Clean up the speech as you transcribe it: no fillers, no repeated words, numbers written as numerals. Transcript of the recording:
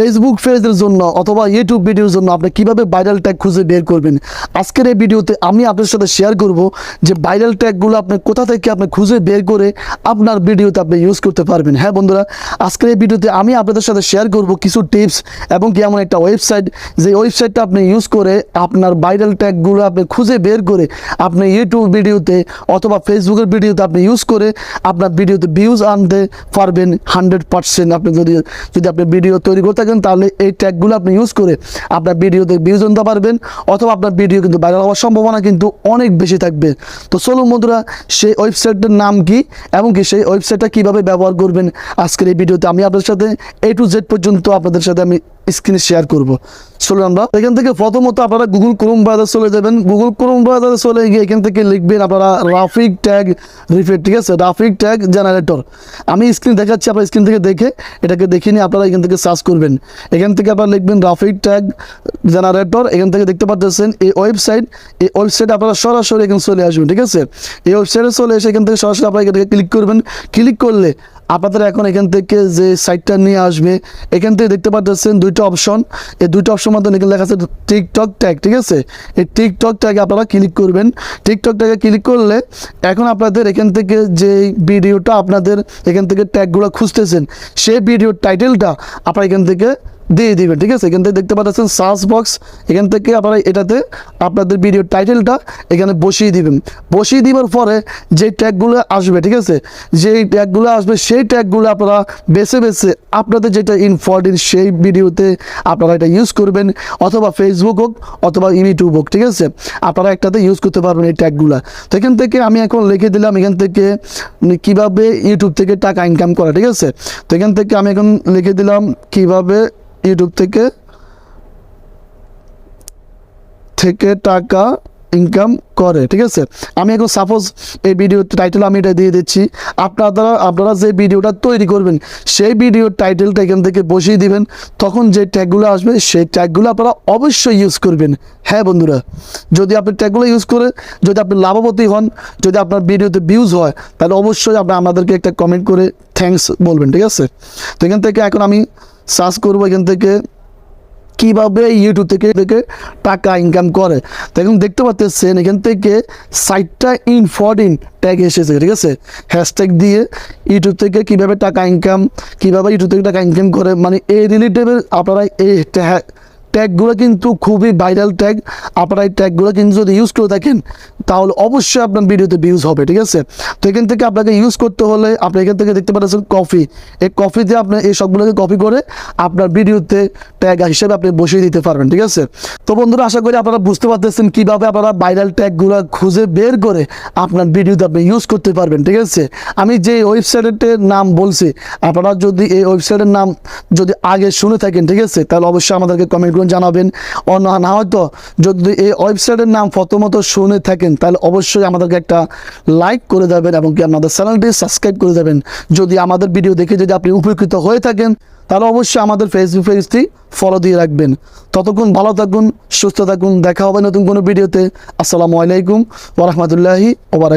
Facebook পেজের জন্য অথবা ইউটিউব ভিডিওর জন্য আপনি কিভাবে ভাইরাল ট্যাগ খুঁজে বের করবেন। আজকের এই ভিডিওতে আমি আপনার সাথে শেয়ার করব যে ভাইরাল ট্যাগগুলো আপনি কোথা থেকে আপনি খুঁজে বের করে আপনার ভিডিওতে আপনি ইউজ করতে পারবেন। হ্যাঁ বন্ধুরা, আজকের এই ভিডিওতে আমি আপনাদের সাথে শেয়ার করব কিছু টিপস এবং কি এমন একটা ওয়েবসাইট, যে ওয়েবসাইটটা আপনি ইউজ করে আপনার ভাইরাল ট্যাগগুলো আপনি খুঁজে বের করে আপনি ইউটিউব ভিডিওতে অথবা ফেসবুকের ভিডিওতে আপনি ইউজ করে আপনার ভিডিওতে ভিউজ আনতে পারবেন 100%। আপনি যদি আপনি ভিডিও তৈরি করতে তাহলে এই ট্যাগগুলো আপনি ইউজ করে আপনার ভিডিওতে ভিউজ আনতে পারবেন অথবা আপনার ভিডিও কিন্তু ভাইরাল হওয়ার সম্ভাবনা কিন্তু অনেক বেশি থাকবে। তো চলুন বন্ধুরা, সেই ওয়েবসাইটের নাম কি এবং কি সেই ওয়েবসাইটটা কিভাবে ব্যবহার করবেন আজকের এই ভিডিওতে আমি আপনাদের সাথে A to Z পর্যন্ত আপনাদের সাথে আমি স্ক্রিনে শেয়ার করব। চলুন আমরা এখান থেকে প্রথমত আপনারা গুগল ক্রোম ব্রাউজারে চলে যাবেন। গুগল ক্রোম ব্রাউজারে চলে গিয়ে এখান থেকে লিখবেন আপনারা রাফিক ট্যাগ রিফিট, ঠিক আছে, রাফিক ট্যাগ জেনারেটর। আমি স্ক্রিন দেখাচ্ছি, আপনারা স্ক্রিন থেকে দেখে এটাকে দেখে নিয়ে আপনারা এখান থেকে সার্চ করবেন। এখান থেকে আপনারা লিখবেন রাফিক ট্যাগ জেনারেটর। এখান থেকে দেখতে পাচ্ছেন এই ওয়েবসাইট আপনারা সরাসরি এখানে চলে আসবেন, ঠিক আছে। এই ওয়েবসাইটে চলে এসে এখান থেকে সরাসরি আপনারা এখান থেকে ক্লিক করবেন। ক্লিক করলে আপনাদের এখন এখান থেকে যে সাইটটা নিয়ে আসবে, এখান থেকে দেখতে পাচ্ছেন দুইটা অপশন। এই দুইটা অপশন মধ্যে এখানে লেখা আছে টিকটক ট্যাগ, ঠিক আছে। এই টিকটক ট্যাগে আপনারা ক্লিক করবেন। টিকটক ট্যাগে ক্লিক করলে এখন আপনাদের এখান থেকে যে ভিডিওটা আপনাদের এখান থেকে ট্যাগগুলো খুঁজতেছেন সেই ভিডিওর টাইটেলটা আপনারা এখান থেকে দিয়ে দিবেন, ঠিক আছে। এখান থেকে দেখতে পাচ্ছেন সার্চ বক্স, এখান থেকে আপনারা এটাতে আপনাদের ভিডিওর টাইটেলটা এখানে বসিয়ে দিবেন। বসিয়ে দেওয়ার পরে যে ট্যাগগুলো আসবে, ঠিক আছে, যেই ট্যাগগুলো আসবে সেই ট্যাগগুলো আপনারা বেছে বেছে আপনাদের যেটা ইম্পর্টেন্ট সেই ভিডিওতে আপনারা এটা ইউজ করবেন, অথবা ফেসবুক হোক অথবা ইউটিউব হোক, ঠিক আছে, আপনারা একটাতে ইউজ করতে পারবেন এই ট্যাগগুলো। তো এখান থেকে আমি এখন লিখে দিলাম এখান থেকে কিভাবে ইউটিউব থেকে টাকা ইনকাম করা, ঠিক আছে। তো এখান থেকে আমি এখন লিখে দিলাম কিভাবে ইউটিউব থেকে টাকা ইনকাম করে, ঠিক আছে। আমি এখন সাপোজ এই ভিডিওর টাইটেল আমি এটা দিয়ে দিচ্ছি। আপনারা যে ভিডিওটা তৈরি করবেন সেই ভিডিওর টাইটেলটা এখান থেকে বসিয়ে দিবেন। তখন যে ট্যাগগুলো আসবে সেই ট্যাগগুলো আপনারা অবশ্যই ইউজ করবেন। হ্যাঁ বন্ধুরা, যদি আপনি ট্যাগগুলো ইউজ করে যদি আপনি লাভবতী হন, যদি আপনার ভিডিওতে ভিউজ হয়, তাহলে অবশ্যই আপনি আমাদেরকে একটা কমেন্ট করে থ্যাঙ্কস বলবেন, ঠিক আছে। তো এখান থেকে এখন আমি সার্চ করবো এখান থেকে কিভাবে ইউটিউব থেকে টাকা ইনকাম করে। তো এখন দেখতে পাচ্ছেন এখান থেকে সাইটটা ইম্পর্টেন্ট ট্যাগ এসেছে, ঠিক আছে। হ্যাশট্যাগ দিয়ে ইউটিউব থেকে কিভাবে ইউটিউব থেকে টাকা ইনকাম করে, মানে এই রিলেটেবল আপনারা এই ট্যাগগুলো কিন্তু খুবই ভাইরাল ট্যাগ। আপনারা এই ট্যাগগুলো কিন্তু যদি ইউজ করে থাকেন তাহলে অবশ্যই আপনার ভিডিওতে ভিউজ হবে, ঠিক আছে। তো এখান থেকে আপনাকে ইউজ করতে হলে আপনি এখান থেকে দেখতে পাচ্ছেন কপি। এই কপিতে আপনি এই সবগুলোকে কপি করে আপনার ভিডিওতে ট্যাগ হিসেবে আপনি বসিয়ে দিতে পারবেন, ঠিক আছে। তো বন্ধুরা, আশা করি আপনারা বুঝতে পারতেছেন কীভাবে আপনারা ভাইরাল ট্যাগগুলো খুঁজে বের করে আপনার ভিডিওতে আপনি ইউজ করতে পারবেন, ঠিক আছে। আমি যে ওয়েবসাইটের নাম বলছি, আপনারা যদি এই ওয়েবসাইটের নাম যদি আগে শুনে থাকেন, ঠিক আছে, তাহলে অবশ্যই আমাদেরকে কমেন্ট করে জানাবেন। না হয়তো যদি এই ওয়েবসাইটের নাম প্রথমত শুনে থাকেন তাহলে অবশ্যই আমাদেরকে একটা লাইক করে দেবেন এবং কি আমাদের চ্যানেলটি সাবস্ক্রাইব করে দেবেন। যদি আমাদের ভিডিও দেখে যদি আপনি উপকৃত হয়ে থাকেন তাহলে অবশ্যই আমাদের ফেসবুক পেজটি ফলো দিয়ে রাখবেন। ততক্ষণ ভালো থাকুন, সুস্থ থাকুন, দেখা হবে নতুন কোনো ভিডিওতে। আসসালামু আলাইকুম ওয়া রাহমাতুল্লাহি ওয়া বারাকাতুহু।